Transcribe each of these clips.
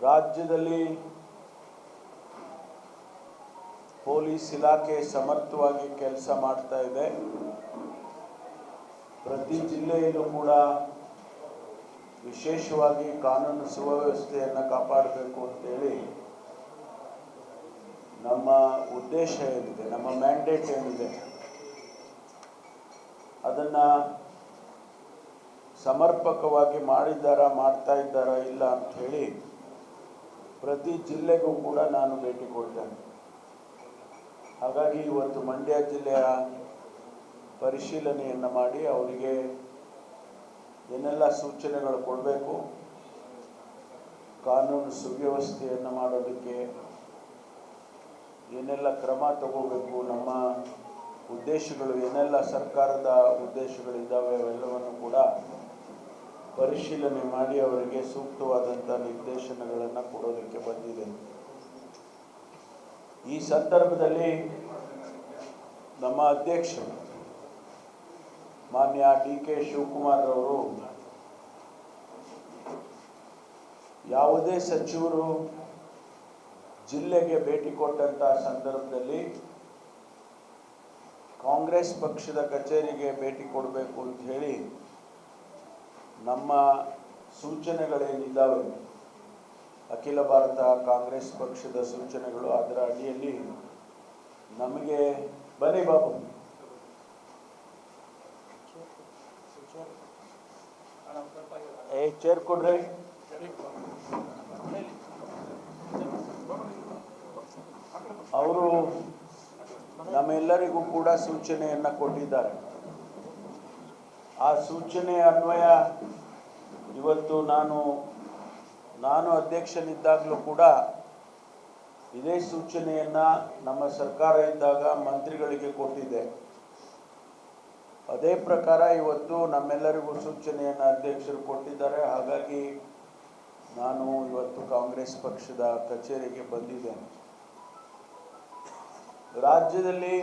ರಾಜ್ಯದಲ್ಲಿ ಪೊಲೀಸ್ ಇಲಾಖೆ ಸಮರ್ಥವಾಗಿ ಕೆಲಸ ಮಾಡ್ತಾ ಇದೆ. ಪ್ರತಿ ಜಿಲ್ಲೆಯಲ್ಲೂ ಕೂಡ ವಿಶೇಷವಾಗಿ ಕಾನೂನು ಸುವ್ಯವಸ್ಥೆಯನ್ನು ಕಾಪಾಡಬೇಕು ಅಂತೇಳಿ ನಮ್ಮ ಉದ್ದೇಶ ಏನಿದೆ, ನಮ್ಮ ಮ್ಯಾಂಡೇಟ್ ಏನಿದೆ, ಅದನ್ನು ಸಮರ್ಪಕವಾಗಿ ಮಾಡ್ತಾ ಇದ್ದಾರಾ ಇಲ್ಲ ಅಂತ ಹೇಳಿ ಪ್ರತಿ ಜಿಲ್ಲೆಗೂ ಕೂಡ ನಾನು ಭೇಟಿ ಕೊಡ್ತೇನೆ. ಹಾಗಾಗಿ ಇವತ್ತು ಮಂಡ್ಯ ಜಿಲ್ಲೆಯ ಪರಿಶೀಲನೆಯನ್ನು ಮಾಡಿ ಅವರಿಗೆ ಏನೆಲ್ಲ ಸೂಚನೆಗಳು ಕೊಡಬೇಕು, ಕಾನೂನು ಸುವ್ಯವಸ್ಥೆಯನ್ನು ಮಾಡೋದಕ್ಕೆ ಏನೆಲ್ಲ ಕ್ರಮ ತಗೋಬೇಕು, ನಮ್ಮ ಉದ್ದೇಶಗಳು ಏನೆಲ್ಲ ಸರ್ಕಾರದ ಉದ್ದೇಶಗಳಿದ್ದಾವೆ ಅವೆಲ್ಲವನ್ನು ಕೂಡ ಪರಿಶೀಲನೆ ಮಾಡಿ ಅವರಿಗೆ ಸೂಕ್ತವಾದಂಥ ನಿರ್ದೇಶನಗಳನ್ನು ಕೊಡೋದಕ್ಕೆ ಬಂದಿದೆ. ಈ ಸಂದರ್ಭದಲ್ಲಿ ನಮ್ಮ ಅಧ್ಯಕ್ಷರು ಮಾನ್ಯ ಡಿ.ಕೆ. ಶಿವಕುಮಾರ್ ಅವರು ಯಾವುದೇ ಸಚಿವರು ಜಿಲ್ಲೆಗೆ ಭೇಟಿ ಕೊಟ್ಟಂಥ ಸಂದರ್ಭದಲ್ಲಿ ಕಾಂಗ್ರೆಸ್ ಪಕ್ಷದ ಕಚೇರಿಗೆ ಭೇಟಿ ಕೊಡಬೇಕು ಅಂತ ಹೇಳಿ ನಮ್ಮ ಸೂಚನೆಗಳೇನಿದ್ದಾವೆ, ಅಖಿಲ ಭಾರತ ಕಾಂಗ್ರೆಸ್ ಪಕ್ಷದ ಸೂಚನೆಗಳು, ಅದರ ಅಡಿಯಲ್ಲಿ ನಮಗೆ ಬನ್ನಿ ಬಾಬು ಚೇರ್ ಕೊಡ್ರಿ. ಅವರು ನಮ್ಮೆಲ್ಲರಿಗೂ ಕೂಡ ಸೂಚನೆಯನ್ನು ಕೊಟ್ಟಿದ್ದಾರೆ. ಆ ಸೂಚನೆ ಅನ್ವಯ ಇವತ್ತು ನಾನು ಅಧ್ಯಕ್ಷನಿದ್ದಾಗಲೂ ಕೂಡ ಇದೇ ಸೂಚನೆಯನ್ನು ನಮ್ಮ ಸರ್ಕಾರ ಇದ್ದಾಗ ಮಂತ್ರಿಗಳಿಗೆ ಕೊಟ್ಟಿದ್ದೆ. ಅದೇ ಪ್ರಕಾರ ಇವತ್ತು ನಮ್ಮೆಲ್ಲರಿಗೂ ಸೂಚನೆಯನ್ನು ಅಧ್ಯಕ್ಷರು ಕೊಟ್ಟಿದ್ದಾರೆ. ಹಾಗಾಗಿ ನಾನು ಇವತ್ತು ಕಾಂಗ್ರೆಸ್ ಪಕ್ಷದ ಕಚೇರಿಗೆ ಬಂದಿದ್ದೇನೆ. ರಾಜ್ಯದಲ್ಲಿ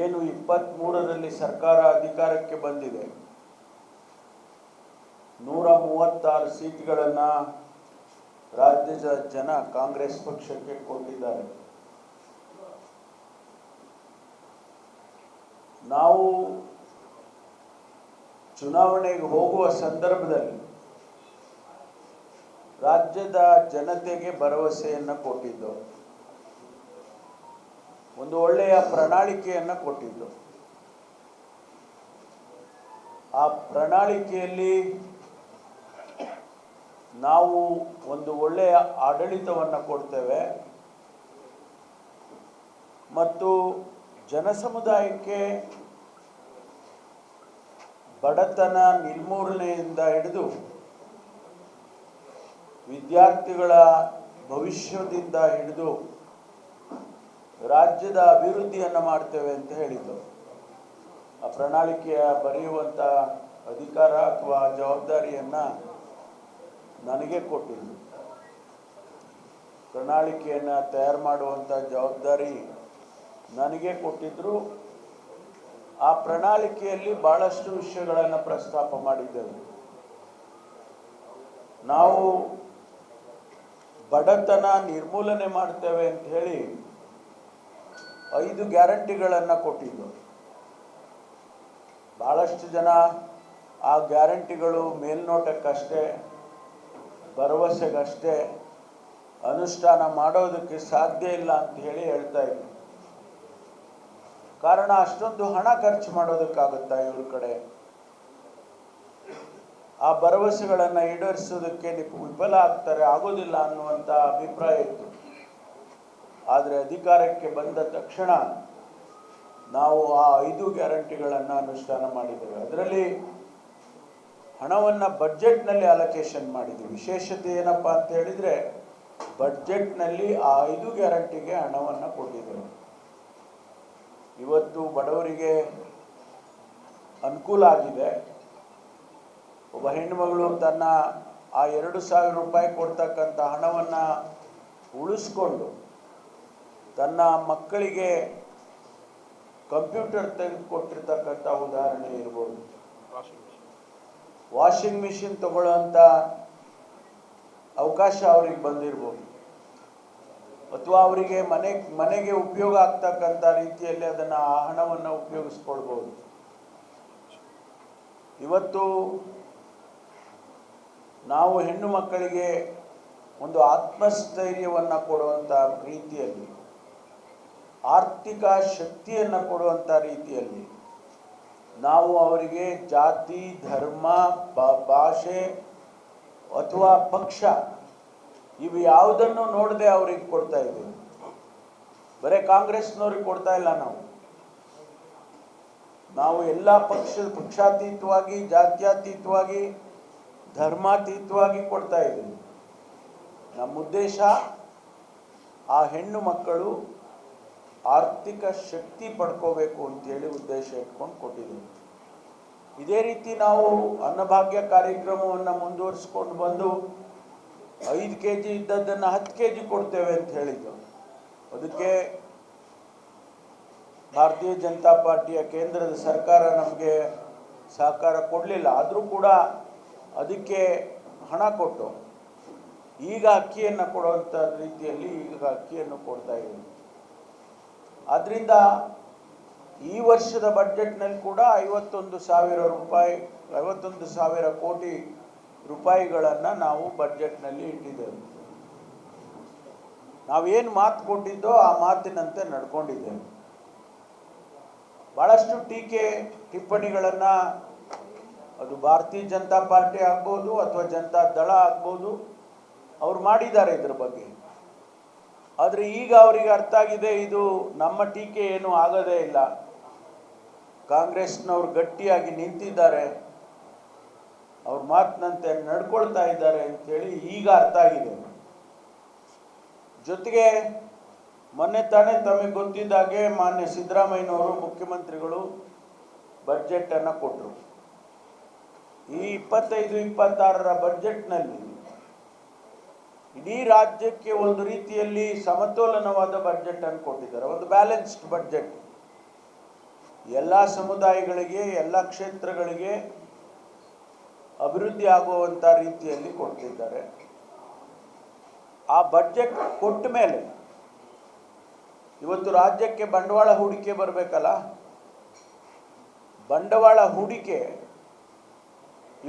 ಏನು 23ರಲ್ಲಿ ಸರ್ಕಾರ ಅಧಿಕಾರಕ್ಕೆ ಬಂದಿದೆ, 136 ಸೀಟ್ಗಳನ್ನು ರಾಜ್ಯದ ಜನ ಕಾಂಗ್ರೆಸ್ ಪಕ್ಷಕ್ಕೆ ಕೊಟ್ಟಿದ್ದಾರೆ. ನಾವು ಚುನಾವಣೆಗೆ ಹೋಗುವ ಸಂದರ್ಭದಲ್ಲಿ ರಾಜ್ಯದ ಜನತೆಗೆ ಭರವಸೆಯನ್ನು ಕೊಟ್ಟಿದ್ದು, ಒಂದು ಒಳ್ಳೆಯ ಪ್ರಣಾಳಿಕೆಯನ್ನು ಕೊಟ್ಟಿದ್ದು. ಆ ಪ್ರಣಾಳಿಕೆಯಲ್ಲಿ ನಾವು ಒಂದು ಒಳ್ಳೆಯ ಆಡಳಿತವನ್ನು ಕೊಡ್ತೇವೆ ಮತ್ತು ಜನಸಮುದಾಯಕ್ಕೆ ಬಡತನ ನಿರ್ಮೂಲನೆಯಿಂದ ಹಿಡಿದು ವಿದ್ಯಾರ್ಥಿಗಳ ಭವಿಷ್ಯದಿಂದ ಹಿಡಿದು ರಾಜ್ಯದ ಅಭಿವೃದ್ಧಿಯನ್ನು ಮಾಡ್ತೇವೆ ಅಂತ ಹೇಳಿದ್ದು. ಆ ಪ್ರಣಾಳಿಕೆಯ ಬರೆಯುವಂಥ ಅಧಿಕಾರ ಅಥವಾ ಜವಾಬ್ದಾರಿಯನ್ನು ನನಗೆ ಕೊಟ್ಟಿದ್ದು. ಪ್ರಣಾಳಿಕೆಯನ್ನು ತಯಾರು ಮಾಡುವಂಥ ಜವಾಬ್ದಾರಿ ನನಗೆ ಕೊಟ್ಟಿದ್ದರು. ಆ ಪ್ರಣಾಳಿಕೆಯಲ್ಲಿ ಭಾಳಷ್ಟು ವಿಷಯಗಳನ್ನು ಪ್ರಸ್ತಾಪ ಮಾಡಿದ್ದೆವು. ನಾವು ಬಡತನ ನಿರ್ಮೂಲನೆ ಮಾಡ್ತೇವೆ ಅಂತ ಹೇಳಿ 5 ಗ್ಯಾರಂಟಿಗಳನ್ನು ಕೊಟ್ಟಿದ್ದು. ಭಾಳಷ್ಟು ಜನ ಆ ಗ್ಯಾರಂಟಿಗಳು ಮೇಲ್ನೋಟಕ್ಕಷ್ಟೇ, ಭರವಸೆಗಷ್ಟೇ, ಅನುಷ್ಠಾನ ಮಾಡೋದಕ್ಕೆ ಸಾಧ್ಯ ಇಲ್ಲ ಅಂತ ಹೇಳಿ ಹೇಳ್ತಾ ಇದ್ರು. ಕಾರಣ ಅಷ್ಟೊಂದು ಹಣ ಖರ್ಚು ಮಾಡೋದಕ್ಕಾಗುತ್ತಾ ಇವ್ರ ಕಡೆ? ಆ ಭರವಸೆಗಳನ್ನು ಈಡೇರಿಸೋದಕ್ಕೆ ವಿಫಲ ಆಗೋದಿಲ್ಲ ಅನ್ನುವಂಥ ಅಭಿಪ್ರಾಯ ಇತ್ತು. ಆದರೆ ಅಧಿಕಾರಕ್ಕೆ ಬಂದ ತಕ್ಷಣ ನಾವು ಆ 5 ಗ್ಯಾರಂಟಿಗಳನ್ನು ಅನುಷ್ಠಾನ ಮಾಡಿದ್ದೇವೆ. ಅದರಲ್ಲಿ ಹಣವನ್ನು ಬಡ್ಜೆಟ್ನಲ್ಲಿ ಅಲೋಕೇಶನ್ ಮಾಡಿದ್ವಿ. ವಿಶೇಷತೆ ಏನಪ್ಪ ಅಂತ ಹೇಳಿದರೆ, ಬಡ್ಜೆಟ್ನಲ್ಲಿ ಆ 5 ಗ್ಯಾರಂಟಿಗೆ ಹಣವನ್ನು ಕೊಟ್ಟಿದ್ದೇವೆ. ಇವತ್ತು ಬಡವರಿಗೆ ಅನುಕೂಲ ಆಗಿದೆ. ಒಬ್ಬ ಹೆಣ್ಣುಮಗಳು ತನ್ನ ಆ 2,000 ರೂಪಾಯಿ ಕೊಡ್ತಕ್ಕಂಥ ಹಣವನ್ನು ಉಳಿಸ್ಕೊಂಡು ತನ್ನ ಮಕ್ಕಳಿಗೆ ಕಂಪ್ಯೂಟರ್ ತೆಗೆದುಕೊಟ್ಟಿರ್ತಕ್ಕಂಥ ಉದಾಹರಣೆ ಇರ್ಬೋದು. ವಾಷಿಂಗ್ ಮಿಷಿನ್ ತಗೊಳ್ಳೋಂಥ ಅವಕಾಶ ಅವ್ರಿಗೆ ಬಂದಿರ್ಬೋದು, ಅಥವಾ ಅವರಿಗೆ ಮನೆಗೆ ಉಪಯೋಗ ಆಗ್ತಕ್ಕಂಥ ರೀತಿಯಲ್ಲಿ ಅದನ್ನು ಆ ಹಣವನ್ನು ಉಪಯೋಗಿಸ್ಕೊಳ್ಬೋದು. ಇವತ್ತು ನಾವು ಹೆಣ್ಣು ಮಕ್ಕಳಿಗೆ ಒಂದು ಆತ್ಮಸ್ಥೈರ್ಯವನ್ನು ಕೊಡುವಂಥ ರೀತಿಯಲ್ಲಿ, ಆರ್ಥಿಕ ಶಕ್ತಿಯನ್ನು ಕೊಡುವಂಥ ರೀತಿಯಲ್ಲಿ ನಾವು ಅವರಿಗೆ ಜಾತಿ, ಧರ್ಮ, ಭಾಷೆ ಅಥವಾ ಪಕ್ಷ ಇವು ಯಾವುದನ್ನು ನೋಡದೆ ಅವ್ರಿಗೆ ಕೊಡ್ತಾ ಇದ್ದೀವಿ. ಬರೀ ಕಾಂಗ್ರೆಸ್ನವ್ರಿಗೆ ಕೊಡ್ತಾ ಇಲ್ಲ, ನಾವು ಎಲ್ಲ ಪಕ್ಷಾತೀತವಾಗಿ, ಜಾತ್ಯತೀತವಾಗಿ, ಧರ್ಮಾತೀತವಾಗಿ ಕೊಡ್ತಾ ಇದ್ದೀವಿ. ನಮ್ಮ ಉದ್ದೇಶ ಆ ಹೆಣ್ಣು ಮಕ್ಕಳು ಆರ್ಥಿಕ ಶಕ್ತಿ ಪಡ್ಕೋಬೇಕು ಅಂತೇಳಿ ಉದ್ದೇಶ ಇಟ್ಕೊಂಡು ಕೊಟ್ಟಿದ್ದೀವಿ. ಇದೇ ರೀತಿ ನಾವು ಅನ್ನಭಾಗ್ಯ ಕಾರ್ಯಕ್ರಮವನ್ನು ಮುಂದುವರಿಸ್ಕೊಂಡು ಬಂದು 5 kg ಇದ್ದದ್ದನ್ನು 10 kg ಕೊಡ್ತೇವೆ ಅಂತ ಹೇಳಿದ್ದು. ಅದಕ್ಕೆ ಭಾರತೀಯ ಜನತಾ ಪಾರ್ಟಿಯ ಕೇಂದ್ರದ ಸರ್ಕಾರ ನಮಗೆ ಸಹಕಾರ ಕೊಡಲಿಲ್ಲ. ಆದರೂ ಕೂಡ ಅದಕ್ಕೆ ಹಣ ಕೊಟ್ಟು ಈಗ ಅಕ್ಕಿಯನ್ನು ಕೊಡುವಂಥ ರೀತಿಯಲ್ಲಿ ಈಗ ಅಕ್ಕಿಯನ್ನು ಕೊಡ್ತಾ ಇದ್ದೀವಿ. ಆದ್ದರಿಂದ ಈ ವರ್ಷದ ಬಡ್ಜೆಟ್ನಲ್ಲಿ ಕೂಡ 51,000 ಕೋಟಿ ರೂಪಾಯಿಗಳನ್ನು ನಾವು ಬಡ್ಜೆಟ್ನಲ್ಲಿ ಇಟ್ಟಿದ್ದೇವೆ. ನಾವೇನು ಮಾತು ಕೊಟ್ಟಿದ್ದೋ ಆ ಮಾತಿನಂತೆ ನಡ್ಕೊಂಡಿದ್ದೇವೆ. ಭಾಳಷ್ಟು ಟೀಕೆ ಟಿಪ್ಪಣಿಗಳನ್ನು ಅದು ಭಾರತೀಯ ಜನತಾ ಪಾರ್ಟಿ ಆಗ್ಬೋದು ಅಥವಾ ಜನತಾ ದಳ ಆಗ್ಬೋದು ಅವ್ರು ಮಾಡಿದ್ದಾರೆ ಇದ್ರ ಬಗ್ಗೆ. ಆದರೆ ಈಗ ಅವರಿಗೆ ಅರ್ಥ ಆಗಿದೆ, ಇದು ನಮ್ಮ ಟೀಕೆ ಏನೂ ಆಗೋದೇ ಇಲ್ಲ, ಕಾಂಗ್ರೆಸ್ನವ್ರು ಗಟ್ಟಿಯಾಗಿ ನಿಂತಿದ್ದಾರೆ, ಅವ್ರ ಮಾತಿನಂತೆ ನಡ್ಕೊಳ್ತಾ ಇದ್ದಾರೆ ಅಂತೇಳಿ ಈಗ ಅರ್ಥ ಆಗಿದೆ. ಜೊತೆಗೆ ಮೊನ್ನೆ ತಾನೇ ತಮಗೆ ಗೊತ್ತಿದ್ದಾಗೆ ಮಾನ್ಯ ಸಿದ್ದರಾಮಯ್ಯನವರು ಮುಖ್ಯಮಂತ್ರಿಗಳು ಬಡ್ಜೆಟನ್ನು ಕೊಟ್ಟರು. ಈ 25-26ರ ಬಡ್ಜೆಟ್ನಲ್ಲಿ ಇಡೀ ರಾಜ್ಯಕ್ಕೆ ಒಂದು ರೀತಿಯಲ್ಲಿ ಸಮತೋಲನವಾದ ಬಡ್ಜೆಟನ್ನು ಕೊಟ್ಟಿದ್ದಾರೆ. ಒಂದು ಬ್ಯಾಲೆನ್ಸ್ಡ್ ಬಡ್ಜೆಟ್, ಎಲ್ಲ ಸಮುದಾಯಗಳಿಗೆ, ಎಲ್ಲ ಕ್ಷೇತ್ರಗಳಿಗೆ ಅಭಿವೃದ್ಧಿ ಆಗುವಂಥ ರೀತಿಯಲ್ಲಿ ಕೊಡ್ತಿದ್ದಾರೆ. ಆ ಬಡ್ಜೆಟ್ ಕೊಟ್ಟ ಮೇಲೆ ಇವತ್ತು ರಾಜ್ಯಕ್ಕೆ ಬಂಡವಾಳ ಹೂಡಿಕೆ ಬರಬೇಕಲ್ಲ. ಬಂಡವಾಳ ಹೂಡಿಕೆ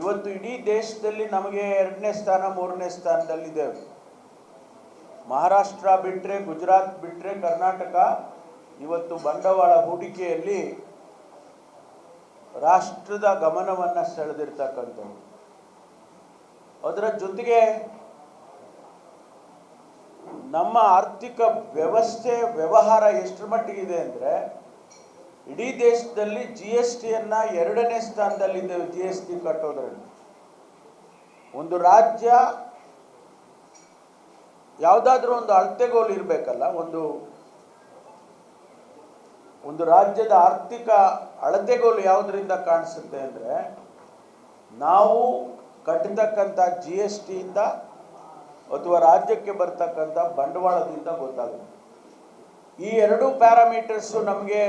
ಇವತ್ತು ಇಡೀ ದೇಶದಲ್ಲಿ ನಮಗೆ 2ನೇ ಸ್ಥಾನ 3ನೇ ಸ್ಥಾನದಲ್ಲಿದ್ದೇವೆ. ಮಹಾರಾಷ್ಟ್ರ ಬಿಟ್ಟರೆ, ಗುಜರಾತ್ ಬಿಟ್ಟರೆ ಕರ್ನಾಟಕ ಇವತ್ತು ಬಂಡವಾಳ ಹೂಡಿಕೆಯಲ್ಲಿ ರಾಷ್ಟ್ರದ ಗಮನವನ್ನು ಸೆಳೆದಿರ್ತಕ್ಕಂಥದ್ದು. ಅದರ ಜೊತೆಗೆ ನಮ್ಮ ಆರ್ಥಿಕ ವ್ಯವಹಾರ ಎಷ್ಟರ ಮಟ್ಟಿಗಿದೆ ಅಂದರೆ ಇಡೀ ದೇಶದಲ್ಲಿ GSTಯನ್ನು 2ನೇ ಸ್ಥಾನದಲ್ಲಿದ್ದೇವೆ. GST ಕಟ್ಟೋದ್ರಲ್ಲಿ ಒಂದು ರಾಜ್ಯ ಯಾವುದಾದ್ರೂ ಒಂದು ಅಳತೆಗೋಲು ಇರಬೇಕಲ್ಲ. ಒಂದು ರಾಜ್ಯದ ಆರ್ಥಿಕ ಅಳತೆಗೋಲು ಯಾವುದರಿಂದ ಕಾಣಿಸುತ್ತೆ ಅಂದರೆ ನಾವು ಕಟ್ಟತಕ್ಕಂಥ GSTಯಿಂದ ಅಥವಾ ರಾಜ್ಯಕ್ಕೆ ಬರ್ತಕ್ಕಂಥ ಬಂಡವಾಳದಿಂದ ಗೊತ್ತಾಗುತ್ತೆ. ಈ 2 ಪ್ಯಾರಾಮೀಟರ್ಸು ನಮಗೆ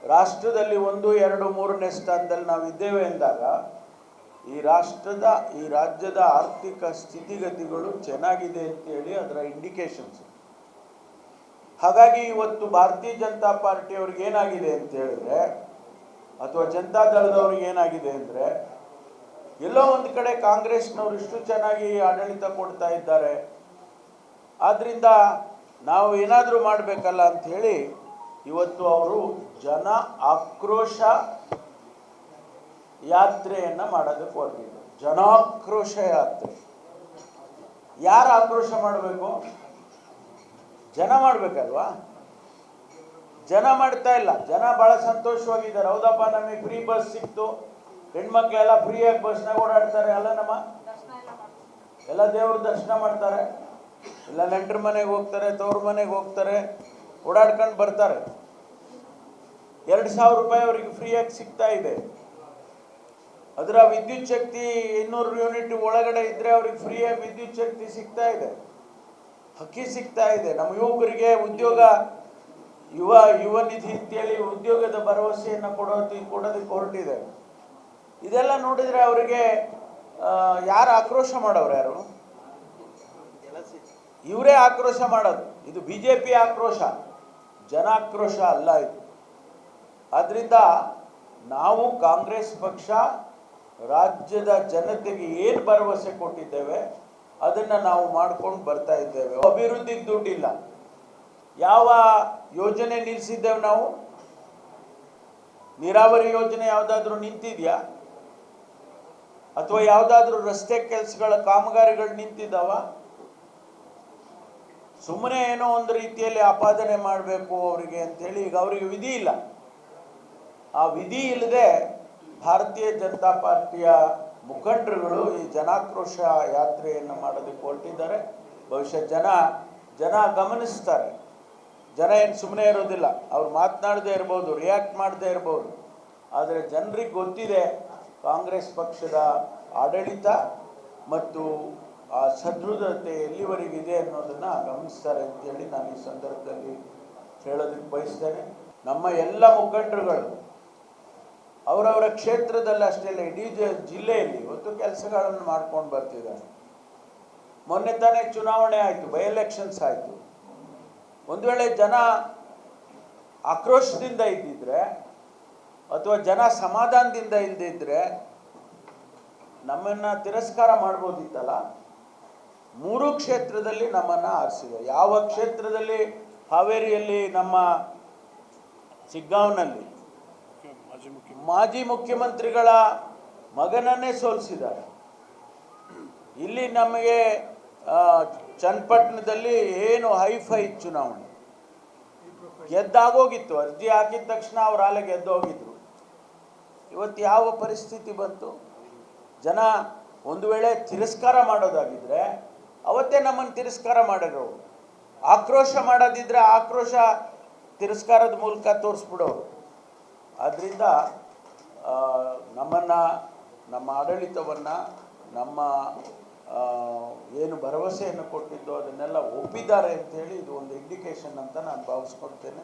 ರಾಷ್ಟ್ರದಲ್ಲಿ 1, 2, 3ನೇ ಸ್ಥಾನದಲ್ಲಿ ನಾವಿದ್ದೇವೆ ಎಂದಾಗ ಈ ರಾಜ್ಯದ ಆರ್ಥಿಕ ಸ್ಥಿತಿಗತಿಗಳು ಚೆನ್ನಾಗಿದೆ ಅಂತೇಳಿ ಅದರ ಇಂಡಿಕೇಶನ್ಸ್. ಹಾಗಾಗಿ ಇವತ್ತು ಭಾರತೀಯ ಜನತಾ ಪಾರ್ಟಿಯವ್ರಿಗೆ ಏನಾಗಿದೆ ಅಂತ ಹೇಳಿದ್ರೆ, ಅಥವಾ ಜನತಾ ದಳದವ್ರಿಗೆ ಏನಾಗಿದೆ ಅಂದರೆ, ಎಲ್ಲೋ ಒಂದು ಕಡೆ ಕಾಂಗ್ರೆಸ್ನವರು ಇಷ್ಟು ಚೆನ್ನಾಗಿ ಆಡಳಿತ ಕೊಡ್ತಾ ಇದ್ದಾರೆ, ಆದ್ದರಿಂದ ನಾವು ಏನಾದರೂ ಮಾಡಬೇಕಲ್ಲ ಅಂಥೇಳಿ ಇವತ್ತು ಅವರು ಜನ ಆಕ್ರೋಶ ಯಾತ್ರೆಯನ್ನು ಮಾಡೋದಕ್ಕೆ ಹೊರಟಿದ್ರು. ಜನಾಕ್ರೋಶ ಯಾತ್ರೆ. ಯಾರು ಆಕ್ರೋಶ ಮಾಡಬೇಕು? ಜನ ಮಾಡಬೇಕಲ್ವಾ? ಜನ ಮಾಡ್ತಾ ಇಲ್ಲ. ಜನ ಭಾಳ ಸಂತೋಷವಾಗಿದ್ದಾರೆ. ಹೌದಪ್ಪ, ನಮಗೆ ಫ್ರೀ ಬಸ್ ಸಿಕ್ತು, ಹೆಣ್ಮಕ್ಳೆಲ್ಲ ಫ್ರೀಯಾಗಿ ಬಸ್ನಾಗ ಓಡಾಡ್ತಾರೆ, ಎಲ್ಲ ದೇವ್ರ ದರ್ಶನ ಮಾಡ್ತಾರೆ, ಎಲ್ಲ ನೆಂಟ್ರ ಮನೆಗೆ ಹೋಗ್ತಾರೆ, ತವ್ರ ಮನೆಗೆ ಹೋಗ್ತಾರೆ, ಓಡಾಡ್ಕೊಂಡು ಬರ್ತಾರೆ. 2,000 ರೂಪಾಯಿ ಅವರಿಗೆ ಫ್ರೀಯಾಗಿ ಸಿಗ್ತಾ ಇದೆ. ಅದರ ವಿದ್ಯುತ್ ಶಕ್ತಿ 200 ಯೂನಿಟ್ ಒಳಗಡೆ ಇದ್ದರೆ ಅವ್ರಿಗೆ ಫ್ರೀಯಾಗಿ ವಿದ್ಯುತ್ ಶಕ್ತಿ ಸಿಗ್ತಾ ಇದೆ, ಹಕ್ಕಿ ಸಿಗ್ತಾ ಇದೆ. ನಮ್ಮ ಯುವಕರಿಗೆ ಉದ್ಯೋಗ, ಯುವ ನಿಧಿ ಅಂತೇಳಿ ಉದ್ಯೋಗದ ಭರವಸೆಯನ್ನು ಕೊಡೋದಕ್ಕೆ ಹೊರಟಿದೆ. ಇದೆಲ್ಲ ನೋಡಿದರೆ ಅವರಿಗೆ ಯಾರು ಆಕ್ರೋಶ ಮಾಡೋರು? ಯಾರು? ಇವರೇ ಆಕ್ರೋಶ ಮಾಡೋದು. ಇದು BJP ಆಕ್ರೋಶ, ಜನಾಕ್ರೋಶ ಅಲ್ಲ ಇದು. ಆದ್ದರಿಂದ ನಾವು ಕಾಂಗ್ರೆಸ್ ಪಕ್ಷ ರಾಜ್ಯದ ಜನತೆಗೆ ಏನು ಭರವಸೆ ಕೊಟ್ಟಿದ್ದೇವೆ ಅದನ್ನು ನಾವು ಮಾಡ್ಕೊಂಡು ಬರ್ತಾ ಇದ್ದೇವೆ. ಅಭಿವೃದ್ಧಿಗೆ ದುಡ್ಡಿಲ್ಲ. ಯಾವ ಯೋಜನೆ ನಿಲ್ಲಿಸಿದ್ದೇವೆ ನಾವು? ನೀರಾವರಿ ಯೋಜನೆ ಯಾವುದಾದ್ರೂ ನಿಂತಿದೆಯಾ? ಅಥವಾ ಯಾವುದಾದ್ರೂ ರಸ್ತೆ ಕೆಲಸಗಳ ಕಾಮಗಾರಿಗಳು ನಿಂತಿದ್ದಾವ? ಸುಮ್ಮನೆ ಏನೋ ಒಂದು ರೀತಿಯಲ್ಲಿ ಆಪಾದನೆ ಮಾಡಬೇಕು ಅವರಿಗೆ ಅಂಥೇಳಿ ಈಗ ಅವರಿಗೆ ವಿಧಿ ಇಲ್ಲ. ಆ ವಿಧಿ ಇಲ್ಲದೆ ಭಾರತೀಯ ಜನತಾ ಪಾರ್ಟಿಯ ಮುಖಂಡರುಗಳು ಈ ಜನಾಕ್ರೋಶ ಯಾತ್ರೆಯನ್ನು ಮಾಡೋದಕ್ಕೆ ಹೊರಟಿದ್ದಾರೆ. ಬಹುಶಃ ಜನ ಗಮನಿಸ್ತಾರೆ. ಜನ ಏನು ಸುಮ್ಮನೆ ಇರೋದಿಲ್ಲ. ಅವ್ರು ಮಾತನಾಡದೇ ಇರ್ಬೋದು, ರಿಯಾಕ್ಟ್ ಮಾಡದೇ ಇರ್ಬೋದು, ಆದರೆ ಜನರಿಗೆ ಗೊತ್ತಿದೆ ಕಾಂಗ್ರೆಸ್ ಪಕ್ಷದ ಆಡಳಿತ ಮತ್ತು ಆ ಸದೃಢತೆ ಎಲ್ಲಿವರೆಗಿದೆ ಅನ್ನೋದನ್ನು ಗಮನಿಸ್ತಾರೆ ಅಂತೇಳಿ ನಾನು ಈ ಸಂದರ್ಭದಲ್ಲಿ ಹೇಳೋದಕ್ಕೆ ಬಯಸ್ತೇನೆ. ನಮ್ಮ ಎಲ್ಲ ಮುಖಂಡರುಗಳು ಅವರವರ ಕ್ಷೇತ್ರದಲ್ಲಿ ಅಷ್ಟೇ ಅಲ್ಲ, ಇಡೀ ಜಿಲ್ಲೆಯಲ್ಲಿ ಇವತ್ತು ಕೆಲಸಗಳನ್ನು ಮಾಡ್ಕೊಂಡು ಬರ್ತಿದ್ದಾರೆ. ಮೊನ್ನೆ ತಾನೇ ಚುನಾವಣೆ ಆಯಿತು, ಬೈ ಎಲೆಕ್ಷನ್ಸ್ ಆಯಿತು. ಒಂದು ವೇಳೆ ಜನ ಆಕ್ರೋಶದಿಂದ ಇದ್ದಿದ್ರೆ ಅಥವಾ ಜನ ಸಮಾಧಾನದಿಂದ ಇಲ್ಲದಿದ್ದರೆ ನಮ್ಮನ್ನು ತಿರಸ್ಕಾರ ಮಾಡ್ಬೋದಿತ್ತಲ್ಲ. 3 ಕ್ಷೇತ್ರದಲ್ಲಿ ನಮ್ಮನ್ನು ಆರಿಸಿದೆ. ಯಾವ ಕ್ಷೇತ್ರದಲ್ಲಿ? ಹಾವೇರಿಯಲ್ಲಿ ನಮ್ಮ ಸಿಗ್ಗಾಂವ್ನಲ್ಲಿ ಮಾಜಿ ಮುಖ್ಯಮಂತ್ರಿಗಳ ಮಗನನ್ನೇ ಸೋಲಿಸಿದ್ದಾರೆ. ಇಲ್ಲಿ ನಮಗೆ ಚನ್ನಪಟ್ಟಣದಲ್ಲಿ ಏನು ಹೈಫೈ ಚುನಾವಣೆ ಗೆದ್ದಾಗೋಗಿತ್ತು. ಅರ್ಜಿ ಹಾಕಿದ ತಕ್ಷಣ ಅವ್ರು ಆಲೆ ಗೆದ್ದೋಗಿದ್ರು. ಇವತ್ತು ಯಾವ ಪರಿಸ್ಥಿತಿ ಬಂತು? ಜನ ಒಂದು ವೇಳೆ ತಿರಸ್ಕಾರ ಮಾಡೋದಾಗಿದ್ದರೆ ಅವತ್ತೇ ನಮ್ಮನ್ನು ತಿರಸ್ಕಾರ ಮಾಡಿರೋರು. ಆಕ್ರೋಶ ಮಾಡೋದಿದ್ರೆ ಆಕ್ರೋಶ ತಿರಸ್ಕಾರದ ಮೂಲಕ ತೋರಿಸ್ಬಿಡೋರು. ಆದ್ದರಿಂದ ನಮ್ಮನ್ನು, ನಮ್ಮ ಆಡಳಿತವನ್ನು, ನಮ್ಮ ಏನು ಭರವಸೆಯನ್ನು ಕೊಟ್ಟಿದ್ದು ಅದನ್ನೆಲ್ಲ ಒಪ್ಪಿದ್ದಾರೆ ಅಂಥೇಳಿ ಇದು ಒಂದು ಇಂಡಿಕೇಶನ್ ಅಂತ ನಾನು ಭಾವಿಸ್ಕೊಳ್ತೇನೆ.